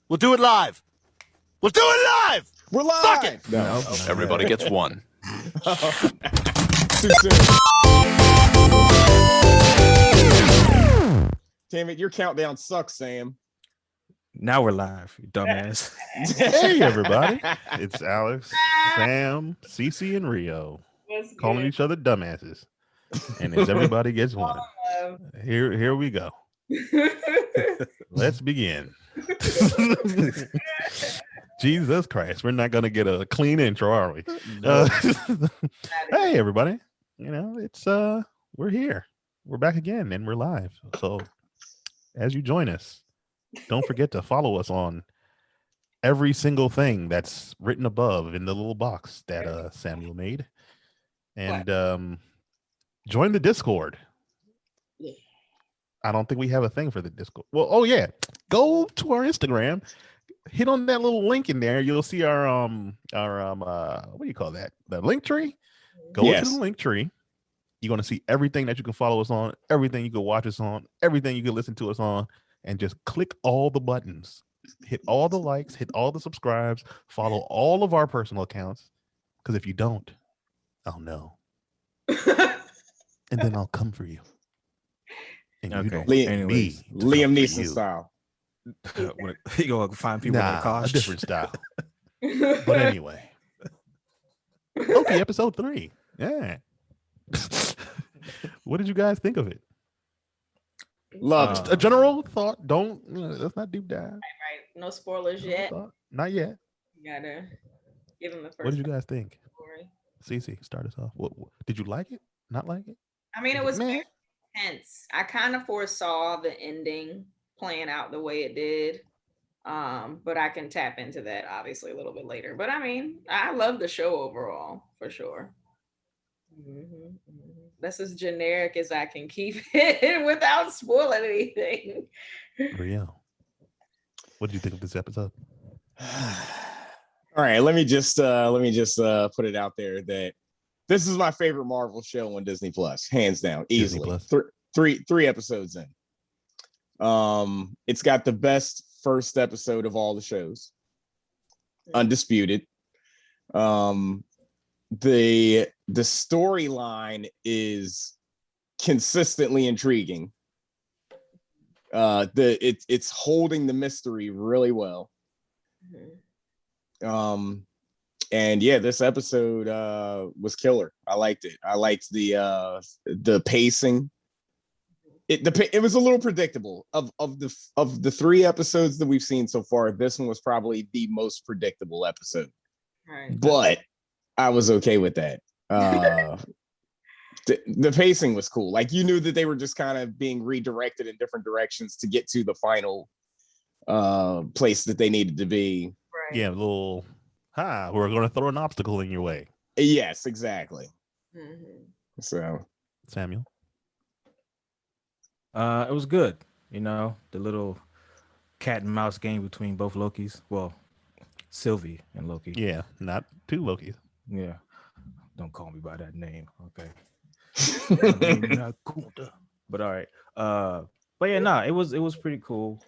We'll do it live. We'll do it live. We're live. Fuck it. No. Everybody gets one. Too soon. Damn it, your countdown sucks, Sam. Now we're live, you dumbass. Hey, everybody. It's Alex, Sam, Cece, and Rio calling each other dumbasses. And as everybody gets one. Here we go. Let's begin. Jesus Christ. We're not going to get a clean intro, are we? No. Hey, everybody. You know, it's we're here. We're back again and we're live. So as you join us, don't forget to follow us on every single thing that's written above in the little box that Samuel made. And join the Discord. I don't think we have a thing for the Discord. Well, oh yeah. Go to our Instagram. Hit on that little link in there. You'll see our what do you call that? The link tree. Go to the link tree. You're going to see everything that you can follow us on, everything you can watch us on, everything you can listen to us on, and just click all the buttons. Hit all the likes, hit all the subscribes, follow all of our personal accounts. Because if you don't, I'll know. And then I'll come for you. And you don't Liam Neeson style. You gonna find people in the car? A different style. But anyway. Loki episode 3. Yeah. What did you guys think of it? Loved a general thought. Let's not deep dive. Right. No spoilers yet. Not yet. You gotta give them the first. What did you guys think? Story. Cece, start us off. What did you like it? Not like it? I mean, it was very intense. I kind of foresaw the ending playing out the way it did. But I can tap into that obviously a little bit later. But I mean, I love the show overall for sure. That's as generic as I can keep it without spoiling anything. Rio, what did you think of this episode? All right, let me just put it out there that this is my favorite Marvel show on Disney Plus, hands down, easily. Three episodes in. It's got the best first episode of all the shows, undisputed. The storyline is consistently intriguing. It's holding the mystery really well. And yeah, this episode was killer. I liked it. I liked the pacing. It was a little predictable. Of the 3 episodes that we've seen so far, this one was probably the most predictable episode. Right. But I was okay with that. The pacing was cool. Like, you knew that they were just kind of being redirected in different directions to get to the final place that they needed to be. Right. Yeah, a little, we're going to throw an obstacle in your way. Yes, exactly. So, Samuel? It was good. You know, the little cat and mouse game between both Lokis. Well, Sylvie and Loki. Yeah, not 2 Lokis. Yeah. Don't call me by that name. Okay. But all right. But yeah, it was pretty cool.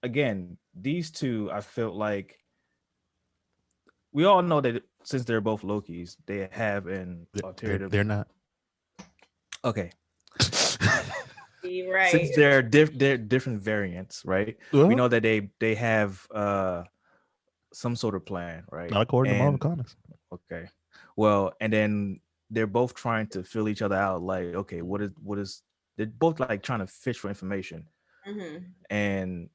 Again, these two, I felt like we all know that since they're both Lokis, they have an alternative. They're not. Okay. Right. Since they're different variants, right? Well, we know that they have some sort of plan, right? Not according to Marvel Comics. Okay. Well, and then they're both trying to fill each other out. Like, okay, what is? They're both like trying to fish for information, and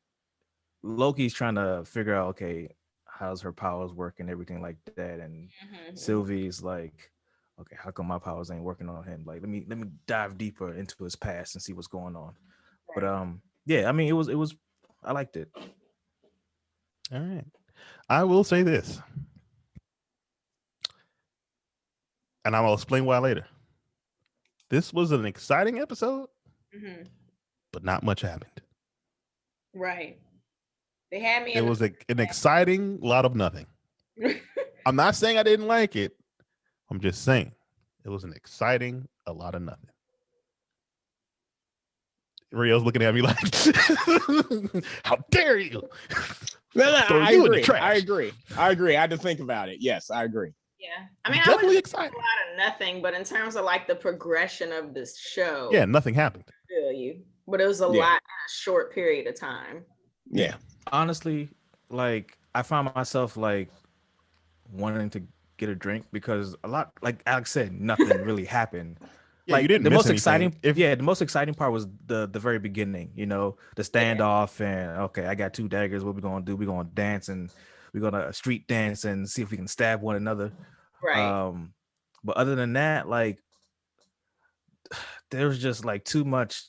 Loki's trying to figure out, okay, how's her powers work and everything like that, and Sylvie's like, okay, how come my powers ain't working on him? Like, let me dive deeper into his past and see what's going on. Right. But yeah, I mean, it was I liked it. All right. I will say this, and I will explain why later. This was an exciting episode, but not much happened. Right. They had me. It was an exciting lot of nothing. I'm not saying I didn't like it. I'm just saying it was an exciting a lot of nothing. Rio's looking at me like, how dare you? No, I you in the agree. trash. I agree. I had to think about it. Yes, I agree. Yeah, I mean, Definitely I was excited. a lot of nothing, but in terms of like the progression of this show, Yeah, nothing happened. I feel you, but it was a lot in a short period of time. Yeah. Honestly, like I found myself like wanting to get a drink because a lot, like Alex said, nothing really happened. Yeah, like you didn't the miss most anything. exciting, the most exciting part was the very beginning. You know, the standoff and okay, I got 2 daggers. What we gonna do? We gonna dance and we're gonna street dance and see if we can stab one another. Right. But other than that, like there's just like too much.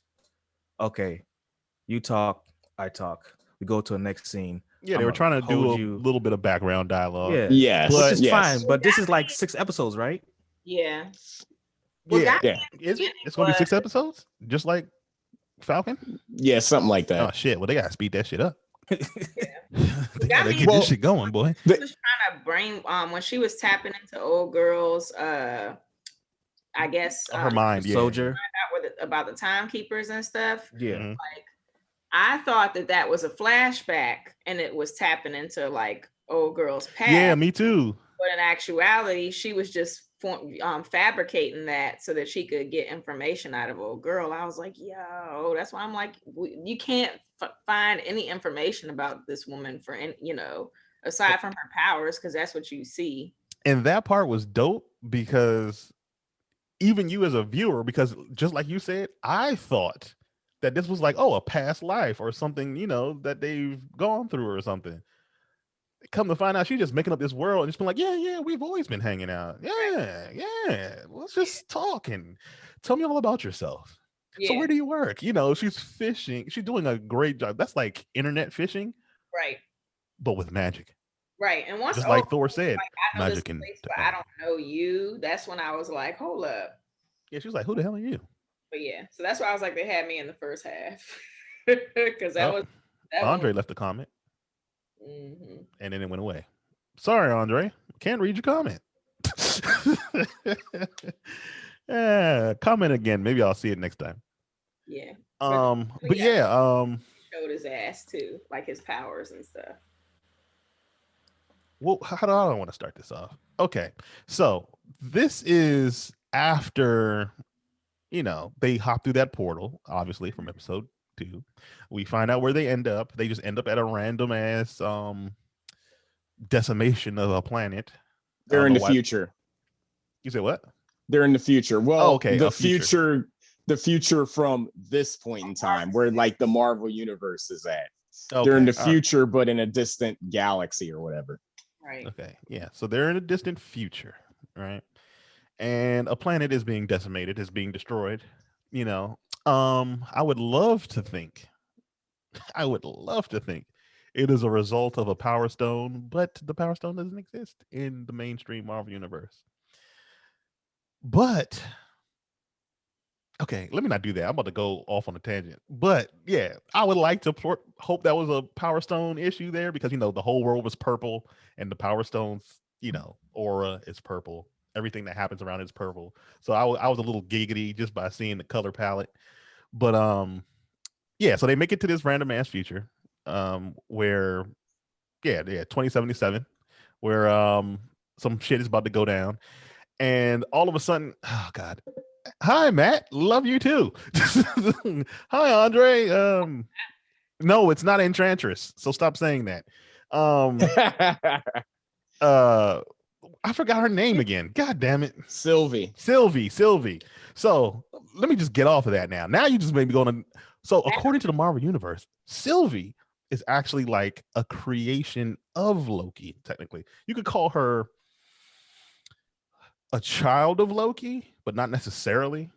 Okay, you talk, I talk. We go to the next scene. Yeah, they were trying to do a you. little bit of background dialogue. Yeah, Yes. which is yes. fine. But this is like 6 episodes, right? Yeah. Yeah. Yeah. Is it? It's gonna be 6 episodes, just like Falcon. Yeah, something like that. Oh shit! Well, they gotta speed that shit up. Yeah. They gotta get this shit going, boy. She was trying to brain when she was tapping into old girls. I guess Her mind, yeah. Soldier. About the timekeepers and stuff. Yeah. Mhm. Like I thought that was a flashback and it was tapping into like old girls' past. Yeah, me too. But in actuality, she was just fabricating that so that she could get information out of old girl. I was like, yo, that's why I'm like, you can't find any information about this woman for any, aside from her powers, because that's what you see. And that part was dope because even you as a viewer, because just like you said, I thought that this was like, oh, a past life or something, that they've gone through or something. Come to find out, she's just making up this world and just been like, yeah, we've always been hanging out. Yeah. Let's just talk and tell me all about yourself. Yeah. So where do you work? She's fishing. She's doing a great job. That's like internet fishing. Right. But with magic. Right. And once just like Thor said, like, magic and I don't know you. That's when I was like, hold up. Yeah, she was like, who the hell are you? But yeah, so that's why I was like, they had me in the first half. Because that Andre left a comment. Mm-hmm. And then it went away. Sorry, Andre. Can't read your comment. Comment again. Maybe I'll see it next time. Yeah. But yeah. Showed his ass too, like his powers and stuff. Well, how do I want to start this off? Okay. So this is after, they hop through that portal, obviously, from episode 2. We find out where they end up. They just end up at a random ass decimation of a planet. They're in the future. You say what? They're in the future. Well, okay, the future from this point in time, where like the Marvel universe is at. Okay, they're in the future, but in a distant galaxy or whatever. Right. Okay. Yeah. So they're in a distant future, right? And a planet is being decimated, is being destroyed. I would love to think it is a result of a power stone, but the power stone doesn't exist in the mainstream Marvel universe. But okay, let me not do that. I'm about to go off on a tangent. But yeah, I would like to hope that was a power stone issue there because the whole world was purple and the power stone's aura is purple. Everything that happens around it is purple. So I was a little giggity just by seeing the color palette. But yeah, so they make it to this random ass future where 2077, where some shit is about to go down. And all of a sudden, oh God. Hi, Matt. Love you too. Hi, Andre. No, it's not Enchantress. So stop saying that. I forgot her name again. God damn it. Sylvie. So let me just get off of that now. Now you just made me go on. So according to the Marvel Universe, Sylvie is actually like a creation of Loki, technically. You could call her a child of Loki, but not necessarily.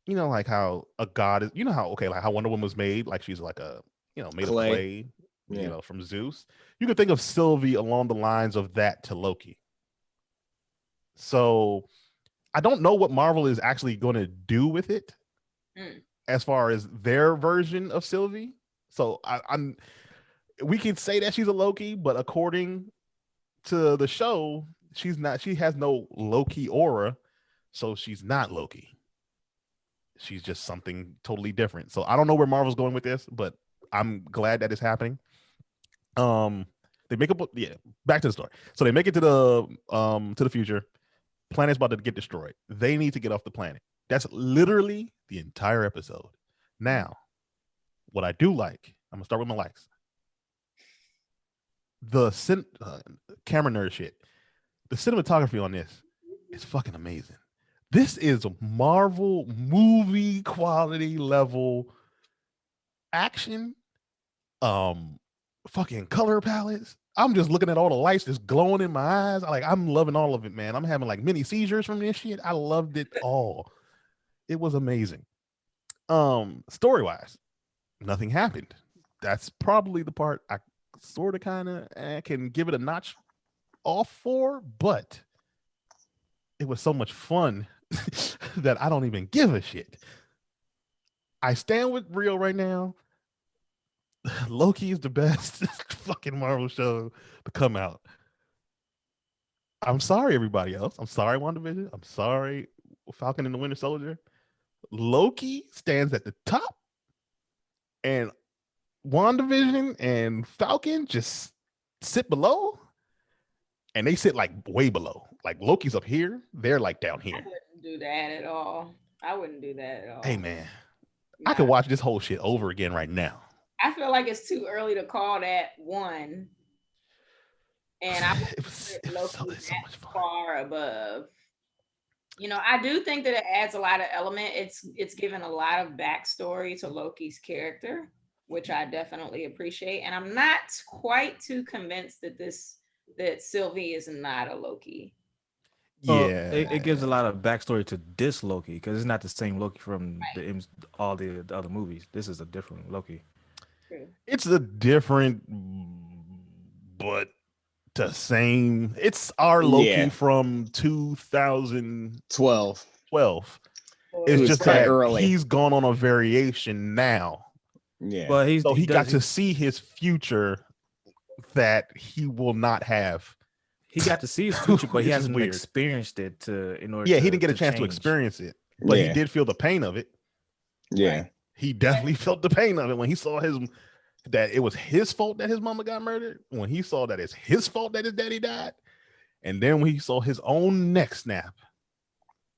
Like how a god is, like how Wonder Woman was made, like she's like a, made clay. Of clay, yeah. From Zeus. You could think of Sylvie along the lines of that to Loki. So I don't know what Marvel is actually going to do with it as far as their version of Sylvie. So we can say that she's a Loki, but according to the show, she's not. She has no Loki aura, so she's not Loki. she's just something totally different. So I don't know where Marvel's going with this, but I'm glad that it's happening. They make back to the story. So they make it to the future. Planet's about to get destroyed. They need to get off the planet. That's literally the entire episode. Now, what I do like, I'm gonna start with my likes. The camera nerd shit. The cinematography on this is fucking amazing. This is a Marvel movie quality level action. Fucking color palettes. I'm just looking at all the lights just glowing in my eyes. I'm loving all of it, man. I'm having like mini seizures from this shit. I loved it all. It was amazing. Story-wise, nothing happened. That's probably the part I sort of kind of can give it a notch off for, but it was so much fun that I don't even give a shit. I stand with Rio right now. Loki is the best fucking Marvel show to come out. I'm sorry, everybody else. I'm sorry, WandaVision. I'm sorry, Falcon and the Winter Soldier. Loki stands at the top, and WandaVision and Falcon just sit below, and they sit like way below. Like Loki's up here, they're like down here. I wouldn't do that at all. Hey, man, I could watch this whole shit over again right now. I feel like it's too early to call that one. And I would put Loki so far above. You know, I do think that it adds a lot of element. It's given a lot of backstory to Loki's character, which I definitely appreciate. And I'm not quite too convinced that Sylvie is not a Loki. Yeah, it gives a lot of backstory to this Loki because it's not the same Loki from all the other movies. This is a different Loki. It's a different, but the same. It's our Loki from 2012. It's just that early. He's gone on a variation now. Yeah, but he got to see his future that he will not have. He got to see his future, but he hasn't experienced it in order. Yeah, he didn't get a chance to experience it, but he did feel the pain of it. Yeah, right. He definitely felt the pain of it when he saw that it was his fault that his mama got murdered. When he saw that it's his fault that his daddy died, and then when he saw his own neck snap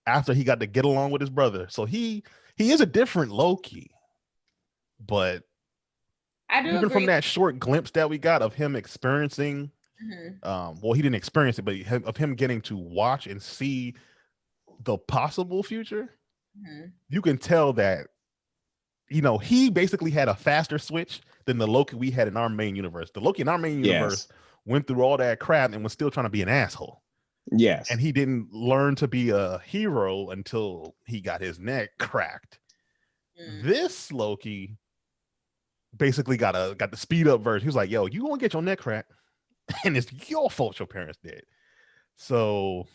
after he got to get along with his brother. So he is a different Loki, but I do even agree. from that short glimpse that we got of him experiencing. Well, he didn't experience it, but of him getting to watch and see the possible future, you can tell that, you know, he basically had a faster switch than the Loki we had in our main universe. The Loki in our main universe went through all that crap and was still trying to be an asshole. Yes. And he didn't learn to be a hero until he got his neck cracked. This Loki basically got the speed up version. He was like, yo, you gonna get your neck cracked. And it's your fault your parents did. So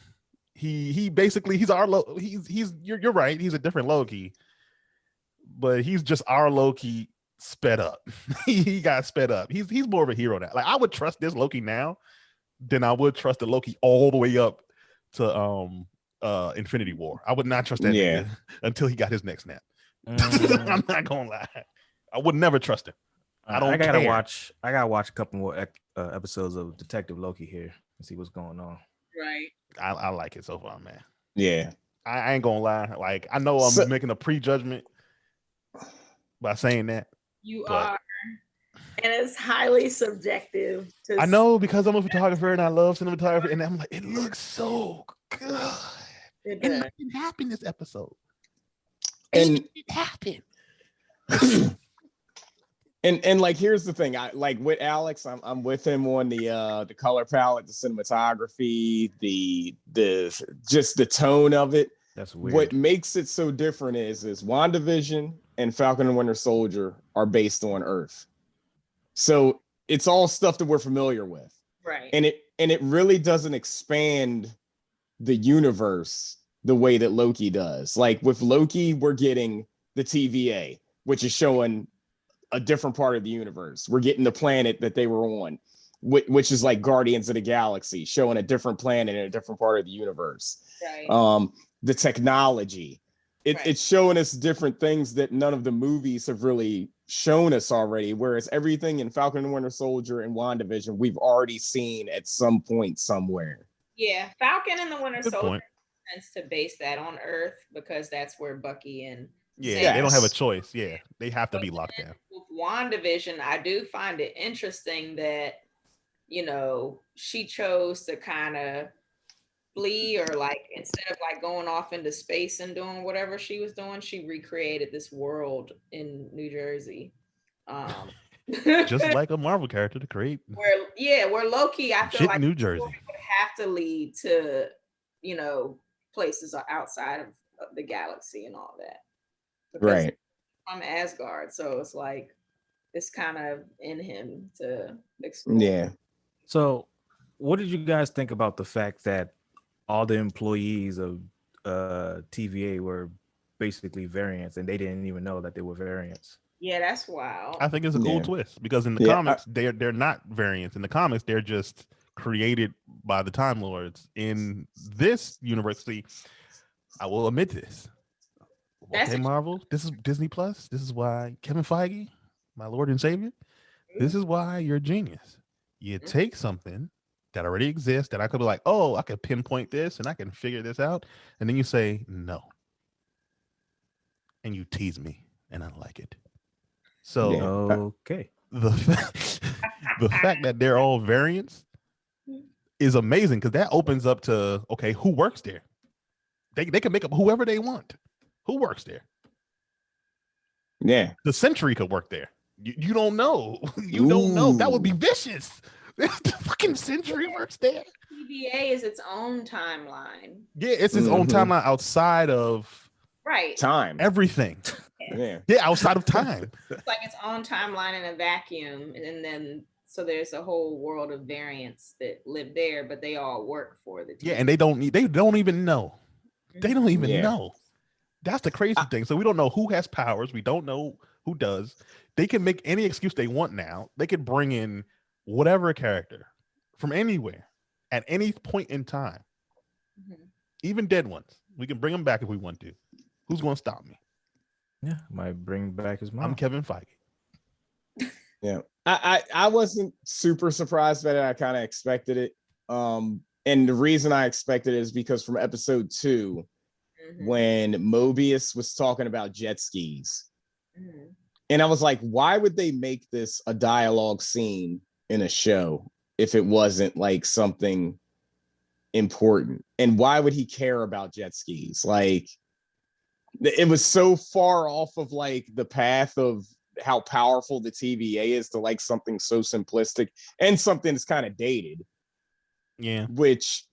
he basically he's our you're right, he's a different Loki, but he's just our Loki sped up. He got sped up. He's more of a hero now. Like I would trust this Loki now than I would trust the Loki all the way up to Infinity War. I would not trust that nigga until he got his neck snapped. I'm not gonna lie. I would never trust him. I gotta watch a couple more episodes of Detective Loki here and see what's going on. Right. I like it so far, man. Yeah. I ain't gonna lie. Like I know I'm making a prejudgment by saying that. You are. And it's highly subjective. I know because I'm a photographer and I love cinematography, and I'm like, it looks so good. It didn't happen this episode. And it didn't happen. And like here's the thing, I like with Alex, I'm with him on the color palette, the cinematography, the just the tone of it. That's weird. What makes it so different is WandaVision and Falcon and Winter Soldier are based on Earth. So it's all stuff that we're familiar with. Right. And it really doesn't expand the universe the way that Loki does. Like with Loki, we're getting the TVA, which is showing a different part of the universe. We're getting the planet that they were on, which is like Guardians of the Galaxy, showing a different planet in a different part of the universe. Right. The technology, it's showing us different things that none of the movies have really shown us already. Whereas everything in Falcon and Winter Soldier and WandaVision, we've already seen at some point somewhere. Yeah, Falcon and the Winter Good Soldier point. tends to base that on Earth because that's where Bucky and Yeah, they don't have a Yes. choice. Yeah, they have to But be locked then down. with WandaVision, I do find it interesting that, you know, she chose to kind of flee, or like instead of like going off into space and doing whatever she was doing, she recreated this world in New Jersey. Just like a Marvel character to create where Loki, I feel shit like in New the story Jersey. would have to lead to, you know, places outside of the galaxy and all that. Because Right. I'm Asgard, so it's like it's kind of in him to explore. Yeah. So, what did you guys think about the fact that all the employees of TVA were basically variants, and they didn't even know that they were variants? Yeah, that's wild. I think it's a cool Yeah. twist because in the Yeah, comics they're not variants. In the comics they're just created by the Time Lords. In this universe, see, I will admit this. That's Okay, a- Marvel, this is Disney Plus. This is why Kevin Feige, my Lord and Savior, this is why you're a genius. You take something that already exists that I could be like, oh, I could pinpoint this and I can figure this out. And then you say no. And you tease me and I like it. So Yeah. Okay. the fact that they're all variants is amazing because that opens up to, okay, who works there? They can make up whoever they want. Who works there? Yeah. The Sentry could work there. You don't know. You don't know. That would be vicious. The fucking Sentry works there. TVA is its own timeline. Yeah, it's its own timeline outside of Right. Time. everything. Yeah. Yeah, outside of time. It's like its own timeline in a vacuum. And then so there's a whole world of variants that live there, but they all work for the TVA. Yeah, and they don't even know. They don't even Yeah. know. That's the crazy thing. So we don't know who has powers. We don't know who does. They can make any excuse they want now. They could bring in whatever character from anywhere at any point in time. Even dead ones. We can bring them back if we want to. Who's going to stop me? Yeah, might bring back his mom. I'm Kevin Feige. Yeah. I wasn't super surprised by it. I kind of expected it. And the reason I expected it is because from episode 2, when Mobius was talking about jet skis, and I was like, why would they make this a dialogue scene in a show if it wasn't like something important? And why would he care about jet skis? Like, it was so far off of like the path of how powerful the TVA is to like something so simplistic and something that's kind of dated. Yeah. Which,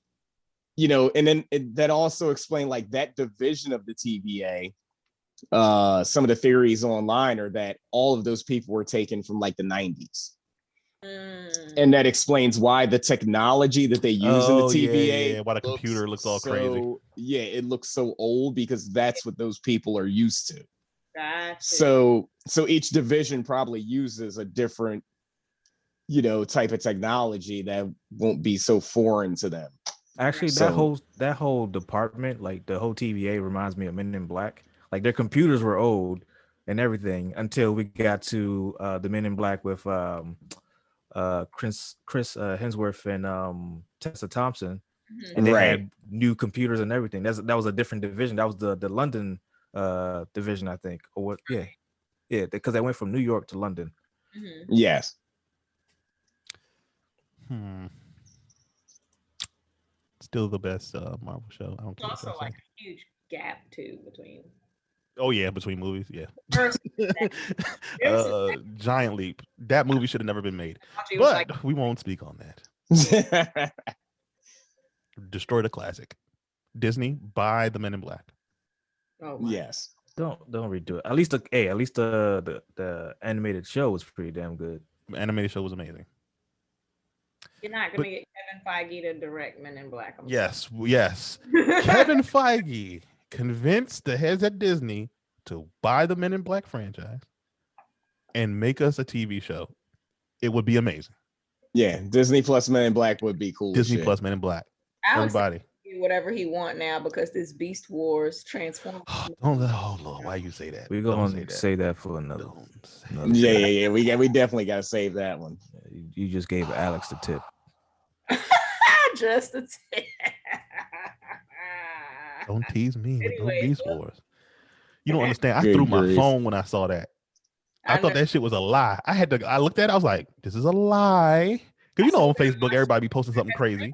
you know, and then that also explained like that division of the TVA. Some of the theories online are that all of those people were taken from like the 90s. And that explains why the technology that they use in the TVA, why the computer looks all crazy. Yeah, it looks so old because that's what those people are used to. Gotcha. So each division probably uses a different, you know, type of technology that won't be so foreign to them. Actually, that whole department, like the whole TVA, reminds me of Men in Black. Like their computers were old and everything until we got to the Men in Black with Chris Hemsworth and Tessa Thompson, and they had new computers and everything. That was a different division. That was the London division, I think, or what? Yeah, because they went from New York to London. Yes. Still the best Marvel show. I don't care. Also, like a huge gap too between. Oh yeah, between movies, yeah. First, giant leap. That movie should have never been made, but like, we won't speak on that. Destroy the classic. Disney, buy the Men in Black. Oh yes. Don't redo it. At least the animated show was pretty damn good. The animated show was amazing. You're not gonna get Kevin Feige to direct Men in Black. Yes. Kevin Feige convinced the heads at Disney to buy the Men in Black franchise and make us a TV show. It would be amazing. Yeah, Disney plus Men in Black would be cool. Disney plus Men in Black. Everybody. do whatever he want now because this Beast Wars transforms. Oh Lord, why you say that? We're Don't gonna say that for another. Yeah. We definitely got to save that one. You just gave Alex the tip. Just a tip. Don't tease me with no Anyway, Beast Wars. You don't understand. I Good threw my grief. phone when I saw that. I I thought know. that shit was a lie. I looked at it, I was like, this is a lie. Because you know on Facebook, everybody be posting something crazy.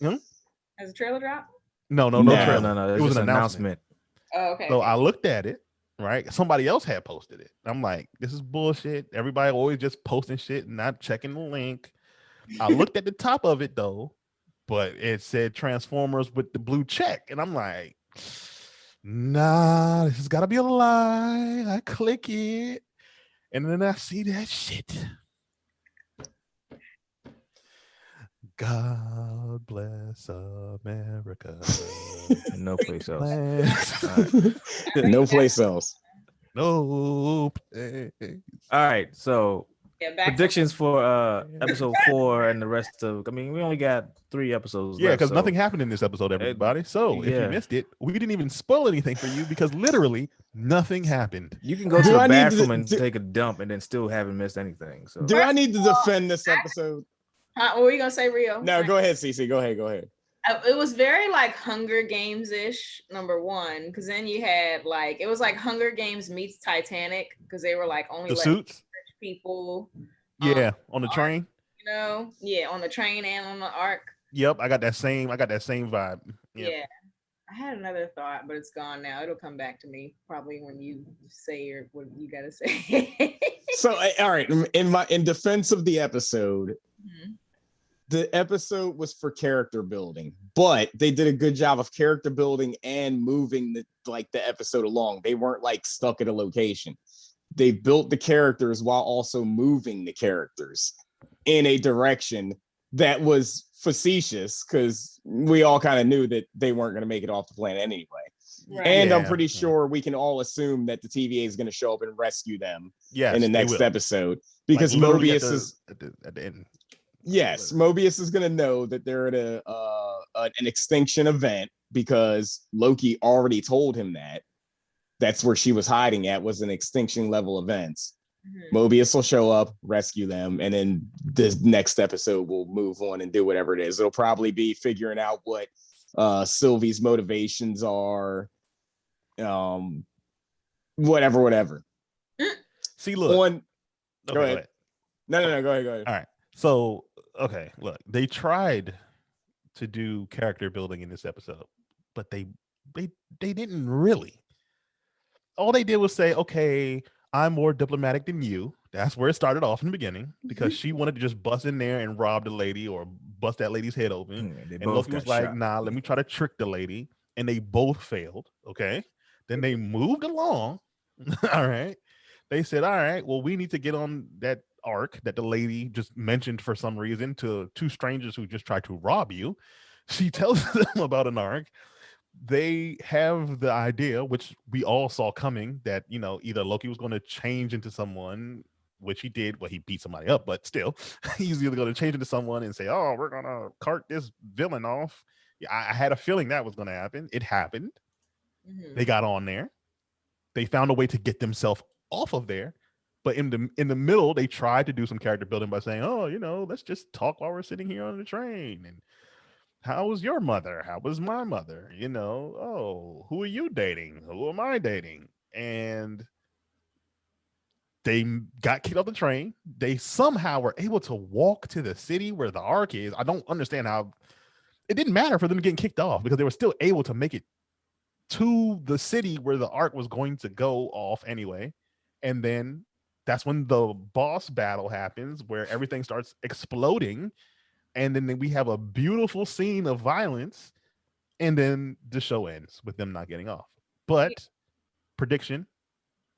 Has a trailer drop? No No. trailer. No. It was an announcement. Oh, okay. So I looked at it, right? Somebody else had posted it. I'm like, this is bullshit. Everybody always just posting shit and not checking the link. I looked at the top of it though, but it said Transformers with the blue check. And I'm like, nah, this has got to be a lie. I click it. And then I see that shit. God bless America. No place else. No place else. No place. All right. So Yeah, predictions for episode 4 and the rest of. I mean, we only got 3 episodes. Yeah, left, because so nothing happened in this episode, everybody. So if you missed it, we didn't even spoil anything for you because literally nothing happened. You can go to the bathroom and take a dump and then still haven't missed anything. So do I need to defend this episode? What were you gonna say, Rio? No, go ahead, CC. Go ahead. It was very like Hunger Games ish, number one, because then you had like it was like Hunger Games meets Titanic because they were like only The letting suits, rich people. yeah, on the train. You know, yeah, on the train and on the ark. Yep, I got that same vibe. Yep. Yeah, I had another thought, but it's gone now. It'll come back to me probably when you say what you gotta say. So, all right, in defense of the episode. Mm-hmm. The episode was for character building, but they did a good job of character building and moving the episode along. They weren't like stuck at a location. They built the characters while also moving the characters in a direction that was facetious because we all kind of knew that they weren't going to make it off the planet anyway. Right. And I'm pretty sure we can all assume that the TVA is going to show up and rescue them in the next episode because like Mobius is at the end. Yes, Mobius is going to know that they're at an extinction event because Loki already told him that. That's where she was hiding at, was an extinction level events. Mm-hmm. Mobius will show up, rescue them, and then this next episode will move on and do whatever it is. It'll probably be figuring out what Sylvie's motivations are, whatever. See, look. Go ahead. No, go ahead. All right. So, okay, look, they tried to do character building in this episode, but they didn't really. All they did was say, okay, I'm more diplomatic than you. That's where it started off in the beginning because she wanted to just bust in there and rob the lady or bust that lady's head open. And Loki was like, nah, let me try to trick the lady. And they both failed, okay? Then they moved along, all right? They said, all right, well, we need to get on that arc that the lady just mentioned for some reason to 2 strangers who just tried to rob you. She tells them about an arc. They have the idea, which we all saw coming, that, you know, either Loki was going to change into someone, which he did. Well, he beat somebody up, but still, he's either going to change into someone and say, oh, we're going to cart this villain off. Yeah, I had a feeling that was going to happen. It happened. Mm-hmm. They got on there. They found a way to get themselves off of there. But in the middle, they tried to do some character building by saying, oh, you know, let's just talk while we're sitting here on the train. And how was your mother? How was my mother? You know, oh, who are you dating? Who am I dating? And they got kicked off the train. They somehow were able to walk to the city where the ark is. I don't understand how it didn't matter for them getting kicked off because they were still able to make it to the city where the ark was going to go off anyway. And then that's when the boss battle happens where everything starts exploding. And then we have a beautiful scene of violence. And then the show ends with them not getting off. But prediction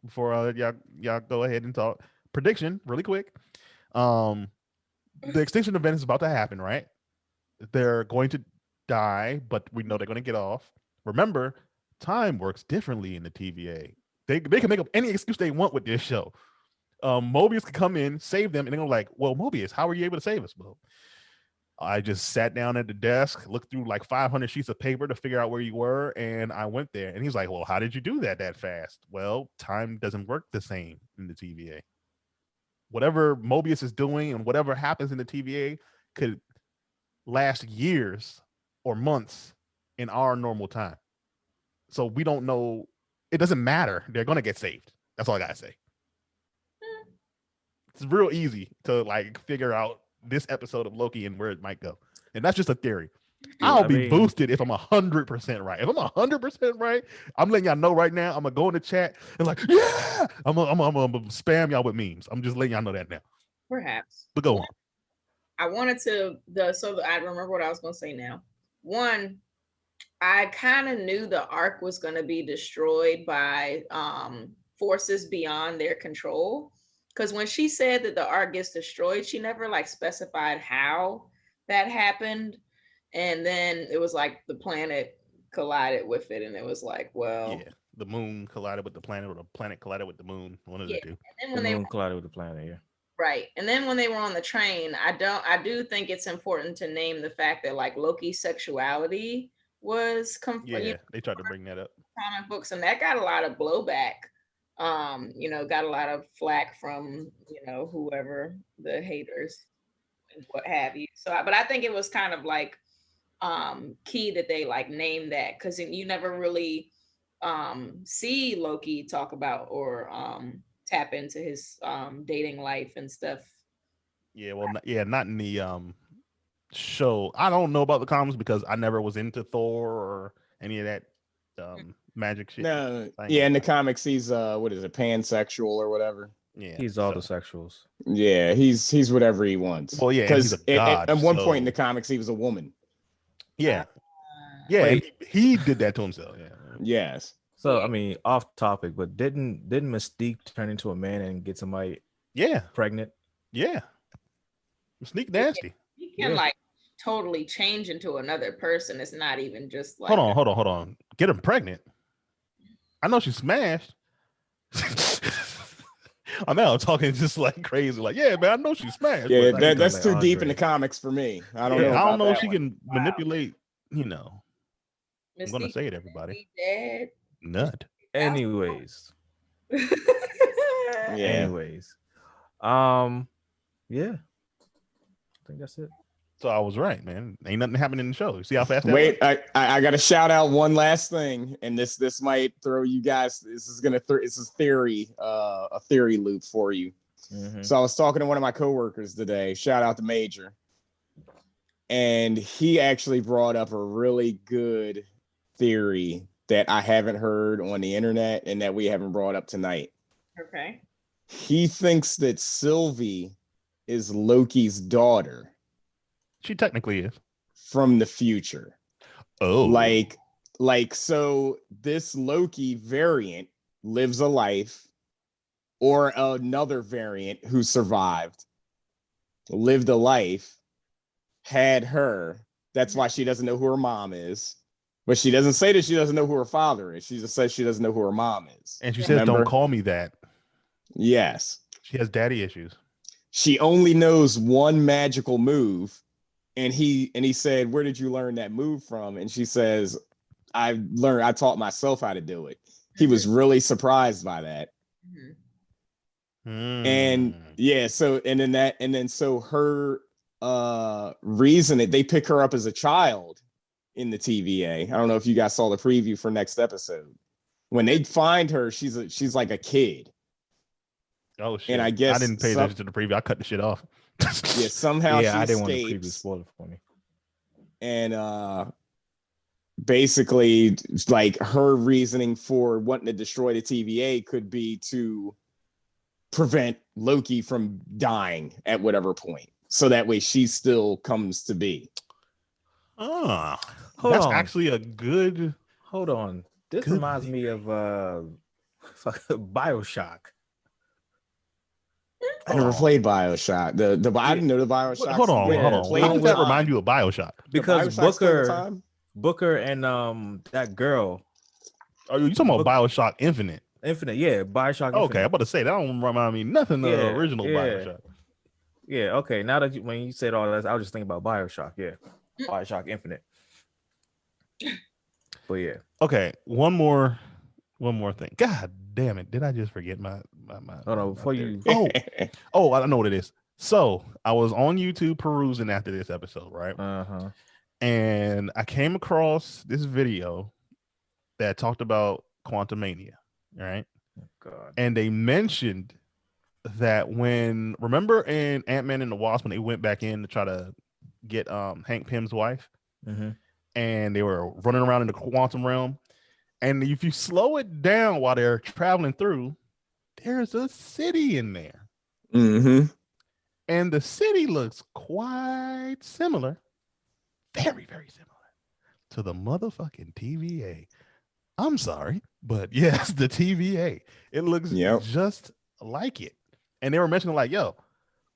before y'all go ahead and talk. Prediction really quick. The extinction event is about to happen, right? They're going to die, but we know they're going to get off. Remember, time works differently in the TVA. They can make up any excuse they want with this show. Mobius could come in, save them, and they're like, well, Mobius, how were you able to save us? Well, I just sat down at the desk, looked through like 500 sheets of paper to figure out where you were, and I went there. And he's like, well, how did you do that fast? Well, time doesn't work the same in the TVA. Whatever Mobius is doing and whatever happens in the TVA could last years or months in our normal time. So we don't know. It doesn't matter. They're going to get saved. That's all I got to say. It's real easy to like figure out this episode of Loki and where it might go. And that's just a theory. I'll be boosted if I'm 100% right. If I'm 100% right, I'm letting y'all know right now. I'm gonna go in the chat and like, yeah, I'm gonna spam y'all with memes. I'm just letting y'all know that now. Perhaps. But go on. I wanted to I remember what I was gonna say now. One, I kind of knew the arc was gonna be destroyed by forces beyond their control. Because when she said that the arc gets destroyed, she never like specified how that happened. And then it was like the planet collided with it, and it was like, well, yeah, the moon collided with the planet, or the planet collided with the moon. One of the two. And then when the moon collided with the planet, yeah. Right. And then when they were on the train, I do think it's important to name the fact that like Loki's sexuality was they tried to bring that up. Comic books, and that got a lot of blowback. Got a lot of flack from, whoever the haters and what have you. So, but I think it was kind of like key that they like named that, because you never really see Loki talk about or tap into his dating life and stuff. Yeah, well, not in the show. I don't know about the comics because I never was into Thor or any of that magic shit. No, yeah, in the comics he's what is it, pansexual or whatever. Yeah, he's all the sexuals. Yeah, he's whatever he wants. Well, yeah, because at one point in the comics he was a woman. Yeah, he did that to himself. Yeah. Yes. So I mean, off topic, but didn't Mystique turn into a man and get somebody pregnant? Yeah, Mystique nasty. He can like totally change into another person. It's not even just like hold on. Get him pregnant. I know she smashed. I'm now talking just like crazy, like, yeah, man, I know she smashed. Yeah, that's too deep in the comics for me. I don't know. I don't know if she can manipulate, I'm gonna say it, everybody. Dead. Nut. Anyways. Yeah. Anyways. Yeah. I think that's it. So I was right, man. Ain't nothing happening in the show. You see how fast that Wait, I got to shout out one last thing, and this might throw you guys. This is theory, a theory loop for you. Mm-hmm. So I was talking to one of my coworkers today. Shout out to Major, and he actually brought up a really good theory that I haven't heard on the internet and that we haven't brought up tonight. Okay. He thinks that Sylvie is Loki's daughter. She technically is. From the future. Oh. Like so this Loki variant lives a life, or another variant who survived lived a life, had her. That's why she doesn't know who her mom is. But she doesn't say that she doesn't know who her father is. She just says she doesn't know who her mom is. And she says, don't call me that. Yes. She has daddy issues. She only knows one magical move. And he said, where did you learn that move from? And she says, I taught myself how to do it. He was really surprised by that. Mm. And yeah, so her reason, they pick her up as a child in the TVA. I don't know if you guys saw the preview for next episode. When they find her, she's like a kid. Oh shit. And I guess I didn't pay attention to the preview. I cut the shit off. Yeah, somehow I didn't want escapes. the preview spoiler for me. And basically, like, her reasoning for wanting to destroy the TVA could be to prevent Loki from dying at whatever point, so that way she still comes to be. That's actually a good. Hold on, this reminds me of BioShock. I never played BioShock. I didn't know the BioShock. Hold on. Why does that remind you of BioShock? Because Booker and that girl. Are you talking about BioShock Infinite? Infinite, yeah, BioShock. Okay, I'm about to say that don't remind me nothing of the original BioShock. Yeah, okay. Now that when you said all that, I was just thinking about BioShock. Yeah, BioShock Infinite. But yeah. Okay, one more thing. God damn it! Did I just forget my? Oh no! Before theory? you. Oh, I don't know what it is. So I was on YouTube perusing after this episode, right? And I came across this video that talked about Quantumania, right? Oh, God. And they mentioned that remember in Ant-Man and the Wasp when they went back in to try to get Hank Pym's wife, and they were running around in the quantum realm, and if you slow it down while they're traveling through, there's a city in there, and the city looks quite similar, very, very similar to the motherfucking TVA. I'm sorry, but yes, the TVA. It looks just like it. And they were mentioning like, yo,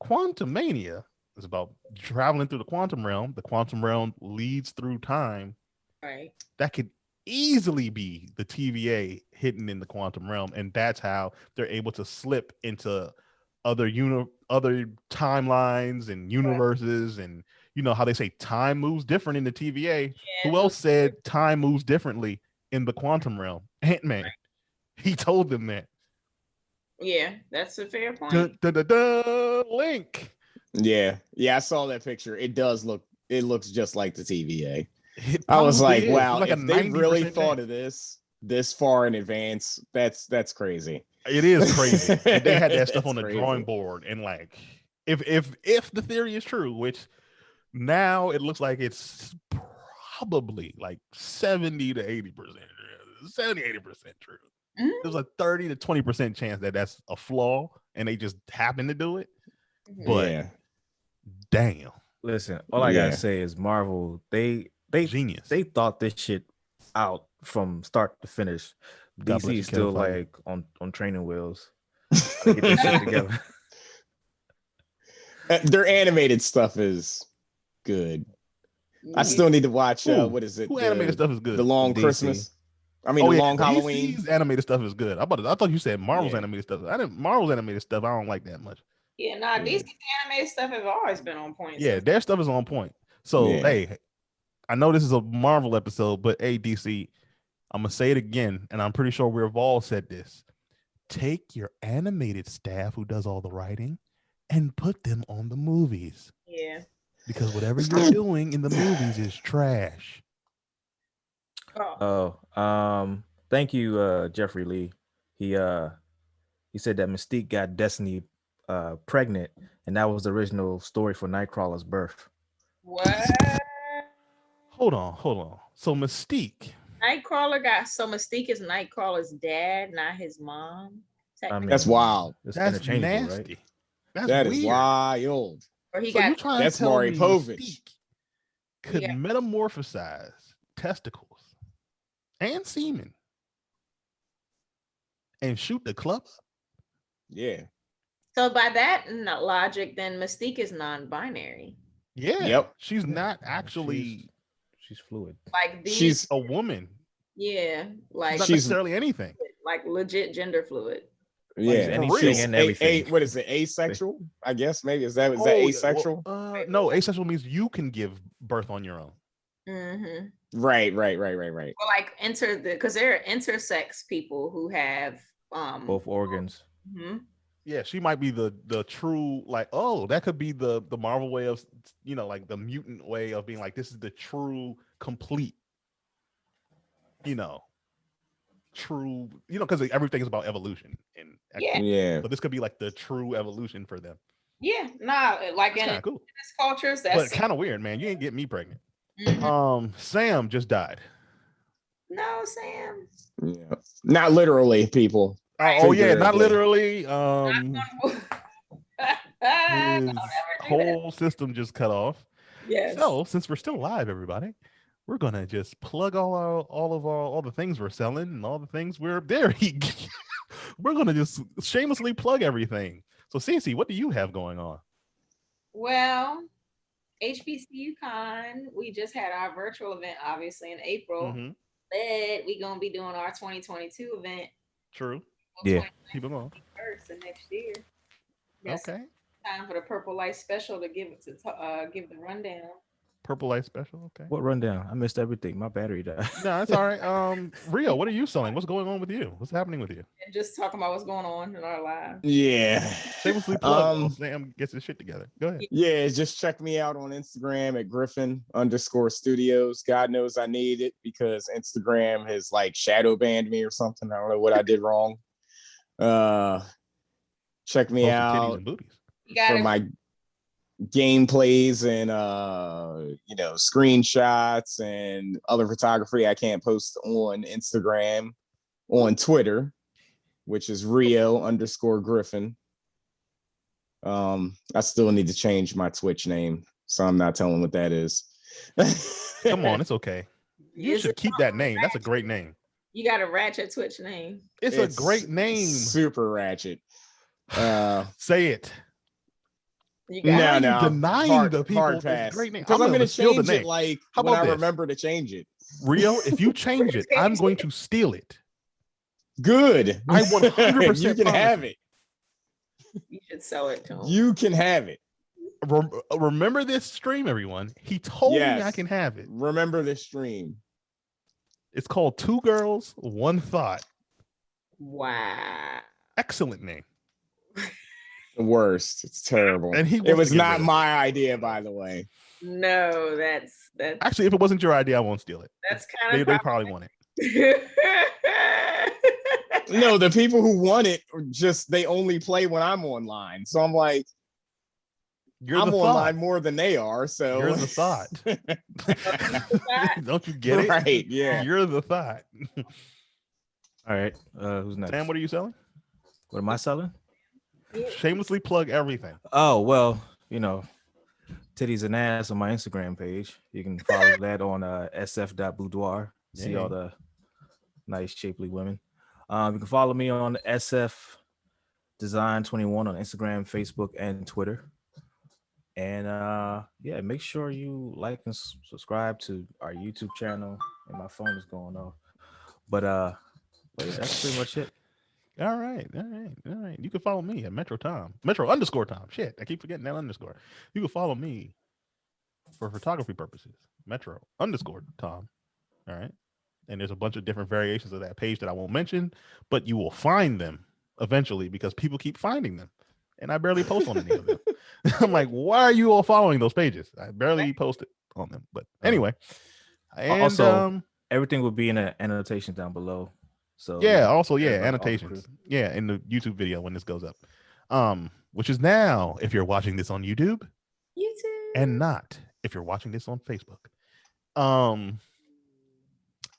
Quantumania is about traveling through the quantum realm. The quantum realm leads through time. Right. That could easily be the TVA hidden in the quantum realm. And that's how they're able to slip into other timelines and universes. And you know how they say time moves different in the TVA. Yeah, who else said time moves differently in the quantum realm? Ant-Man. Right. He told them that. Yeah, that's a fair point. Link. Yeah, I saw that picture. It looks just like the TVA. I was like, wow, like if they really thought of this far in advance, that's crazy. It is crazy. They had that stuff on the drawing board, and like, if the theory is true, which now it looks like it's probably like 70 to 80%, 70-80% true. There's a 30 to 20% chance that that's a flaw, and they just happen to do it. But damn, listen, all I gotta say is Marvel. They genius. They thought this shit out from start to finish. DC is still like on training wheels. Get this shit together. Their animated stuff is good. I still need to watch. What is it? Who animated stuff is good? The Long DC. Christmas. I mean, the Long Halloween. DC's animated stuff is good. I thought you said Marvel's animated stuff. Marvel's animated stuff. I don't like that much. Yeah, DC's animated stuff has always been on point. Yeah, their stuff is on point. So hey, I know this is a Marvel episode, but hey, DC, I'm gonna say it again, and I'm pretty sure we've all said this. Take your animated staff who does all the writing and put them on the movies. Yeah. Because whatever you're doing in the movies is trash. Thank you, Jeffrey Lee. He said that Mystique got Destiny pregnant, and that was the original story for Nightcrawler's birth. What? Hold on. So Mystique is Nightcrawler's dad, not his mom. I mean, that's wild. That's nasty. Right? That is wild. Or he got that's Maury Povich. Could metamorphosize testicles and semen and shoot the club up. Yeah. So by that logic, then Mystique is non-binary. Yeah. Yep. She's not actually. She's fluid. Like she's a woman. Yeah. Like she's not necessarily anything. Like legit gender fluid. Yeah. Anything and everything. What is it? Asexual? I guess maybe is that asexual? Well, no, asexual means you can give birth on your own. Mm-hmm. Right. Well, like because there are intersex people who have both organs. Mm-hmm. Yeah, she might be the true, like, oh, that could be the Marvel way of, like the mutant way of being like, this is the true, complete, true, because everything is about evolution. But this could be like the true evolution for them. Yeah, like in cool. this cultures, but kind of weird, man. You ain't getting me pregnant. Mm-hmm. Sam just died. No, Sam. Yeah, not literally, people. Oh yeah, not literally. His whole system just cut off. Yes. So since we're still alive, everybody, we're gonna just plug all the things we're selling and all the things we're there. We're gonna just shamelessly plug everything. So CC, what do you have going on? Well, HBCU Con, we just had our virtual event, obviously in April. Mm-hmm. But we're gonna be doing our 2022 event. True. Yeah. Keep it on. First of next year. Yes. Okay. Time for the Purple Light special to give the rundown. Purple Light special. Okay. What rundown? I missed everything. My battery died. No, that's all right. Rio, what are you selling? What's going on with you? What's happening with you? And just talking about what's going on in our lives. Yeah. Shamelessly plug while Sam gets his shit together. Go ahead. Yeah, just check me out on Instagram at Griffin_studios. God knows I need it because Instagram has like shadow banned me or something. I don't know what I did wrong. Check me Posting out titties and booties. for my gameplays and screenshots and other photography I can't post on Instagram, on Twitter, which is Rio_Griffin. I still need to change my Twitch name, so I'm not telling what that is. Come on, it's okay. You should keep that name. That's a great name. You got a ratchet Twitch name. It's a great name. Super ratchet. Say it. You got No, denying the people hard it's pass. a great name. Because I'm going to steal change the name. it like How when about I this? remember to change it. Rio, if you change it, I'm going to steal it. Good. I 100% You can have it. You should sell it to him. You can have it. Remember this stream, everyone. He told me I can have it. Remember this stream. It's called Two Girls, One Thought. Wow. Excellent name. The worst. It's terrible. And it was not my idea, by the way. No, that's actually, if it wasn't your idea, I won't steal it. That's kind of they probably want it. No, the people who want it they only play when I'm online. So I'm like, I'm online more than they are. So you're the thought. Don't you get it? Right. Yeah. You're the thought. All right. Who's next? Sam, what are you selling? What am I selling? Shamelessly plug everything. Oh, well, titties and ass on my Instagram page. You can follow that on sf.boudoir. See all the nice, shapely women. You can follow me on SF Design 21 on Instagram, Facebook, and Twitter. And make sure you like and subscribe to our YouTube channel. And my phone is going off. But yeah, that's pretty much it. All right. You can follow me at Metro_Tom. Shit, I keep forgetting that underscore. You can follow me for photography purposes. Metro_Tom. All right. And there's a bunch of different variations of that page that I won't mention, but you will find them eventually because people keep finding them. And I barely post on any of them. I'm like, why are you all following those pages? I barely posted on them. But anyway. And also, everything will be in the annotations down below. So annotations. Yeah, in the YouTube video when this goes up. Which is now if you're watching this on YouTube. And not if you're watching this on Facebook.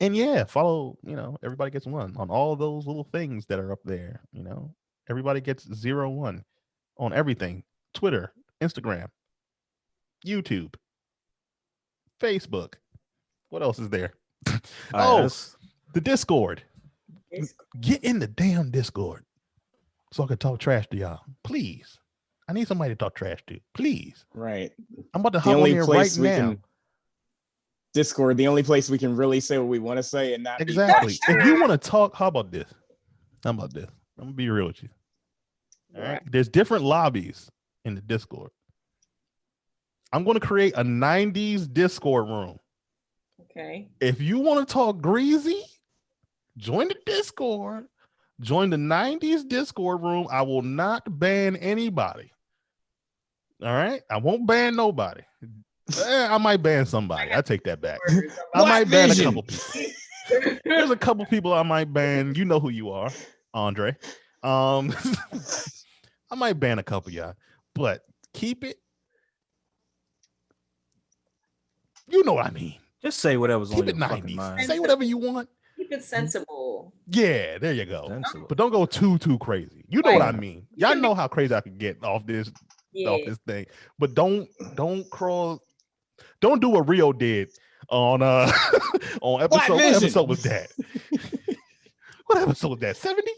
And yeah, follow, everybody gets one on all those little things that are up there. Everybody gets 01 on everything. Twitter, Instagram, YouTube, Facebook. What else is there? The Discord. Get in the damn Discord so I can talk trash to y'all. Please. I need somebody to talk trash to. Please. Right. I'm about to hop on here right now. Discord, the only place we can really say what we want to say and not exactly. If you want to talk, how about this? I'm gonna be real with you. All right. There's different lobbies in the Discord. I'm going to create a 90s Discord room. Okay. If you want to talk greasy, join the Discord. Join the 90s Discord room. I will not ban anybody. All right. I won't ban nobody. I might ban somebody. I take that back. I might ban a couple people. There's a couple people I might ban. You know who you are, Andre. I might ban a couple y'all, but keep it. You know what I mean. Just say whatever's on your fucking 90s. mind. Say whatever you want. Keep it sensible. Yeah, there you go. Sensible. But don't go too crazy. You know what I mean. Y'all know how crazy I could get off this thing. But don't crawl. Don't do what Rio did on on episode. What episode was that? What episode was that? 70?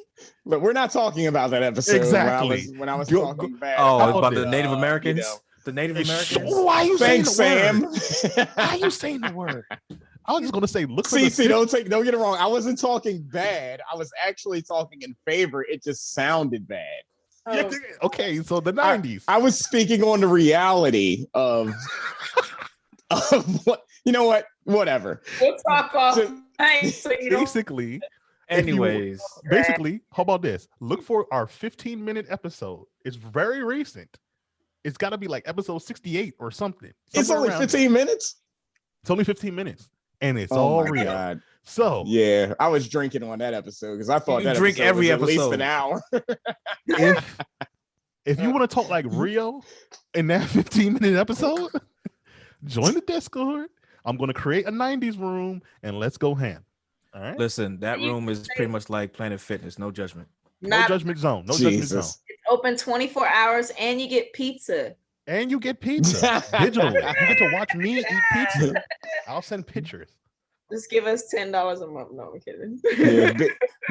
But we're not talking about that episode. Exactly. When I was talking bad. Oh, about the Native Americans. The Native Americans. Why are you saying the Sam? word? Why are you saying the word? I was just gonna say, look. See, don't get it wrong. I wasn't talking bad. I was actually talking in favor. It just sounded bad. Okay, so the 90s. I was speaking on the reality of what, you know what? Whatever. We'll talk off. So- Basically, Anyways, how about this? Look for our 15-minute episode. It's very recent. It's got to be like episode 68 or something. It's only 15 minutes. It's only 15 minutes, and it's Oh all my real. God. So Yeah, I was drinking on that episode because I thought You that drink episode every was at least episode. an hour. if you want to talk like Rio in that 15-minute episode, join the Discord. I'm going to create a 90s room and let's go ham. All right. listen, that room is pretty much like Planet Fitness. No judgment. No judgment zone. No judgment zone. Jesus. It's open 24 hours and you get pizza. And you get pizza digitally. You get to watch me eat pizza. I'll send pictures. Just give us $10 a month. No, I'm kidding. Yeah,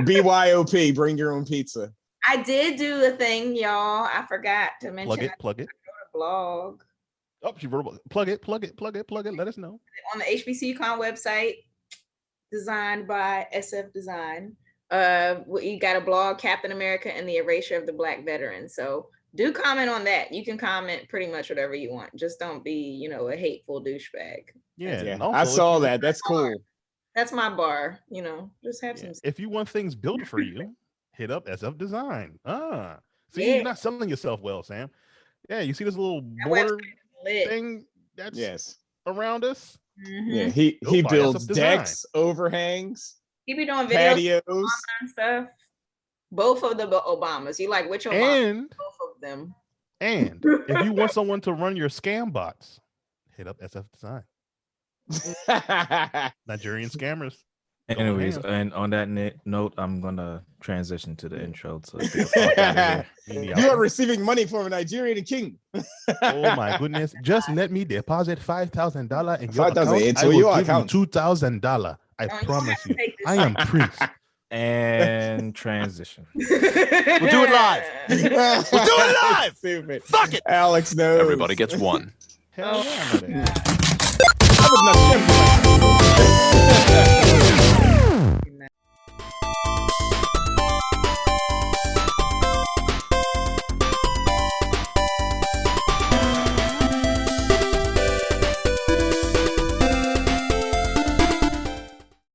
BYOP, bring your own pizza. I did do a thing, y'all. I forgot to mention. Plug it. I blog Oh, she verbal. Plug it. Let us know. on the HBCUCon website, designed by SF Design. You got a blog, Captain America and the Erasure of the Black Veteran. So do comment on that. You can comment pretty much whatever you want. Just don't be, a hateful douchebag. Yeah. Yeah, and also, I saw that. That's cool. That's my bar. Just have some. If you want things built for you, hit up SF Design. See, Yeah. you're not selling yourself well, Sam. Yeah, you see this little That border website is lit. thing that's Yes. around us? Mhm. Yeah, he Go buy builds SF Design. decks, overhangs, He be doing videos patios. and stuff. Both of the Obamas. You like which Obama? And Both of them. if you want someone to run your scam bots, hit up SF Design. Nigerian scammers. Go Anyways, ham. and on that note, I'm gonna transition to the intro. So get the fuck outta here. You are receiving money from a Nigerian king. Oh my goodness! Just let me deposit $5,000 in your $5,000 account. into I will your give account. you $2,000. I You promise have to you. take this I am out. Prince. And transition. We'll do it live. We'll do it live! Stupid. Fuck it. Alex knows. Everybody gets one. Hell yeah, I know that. I would not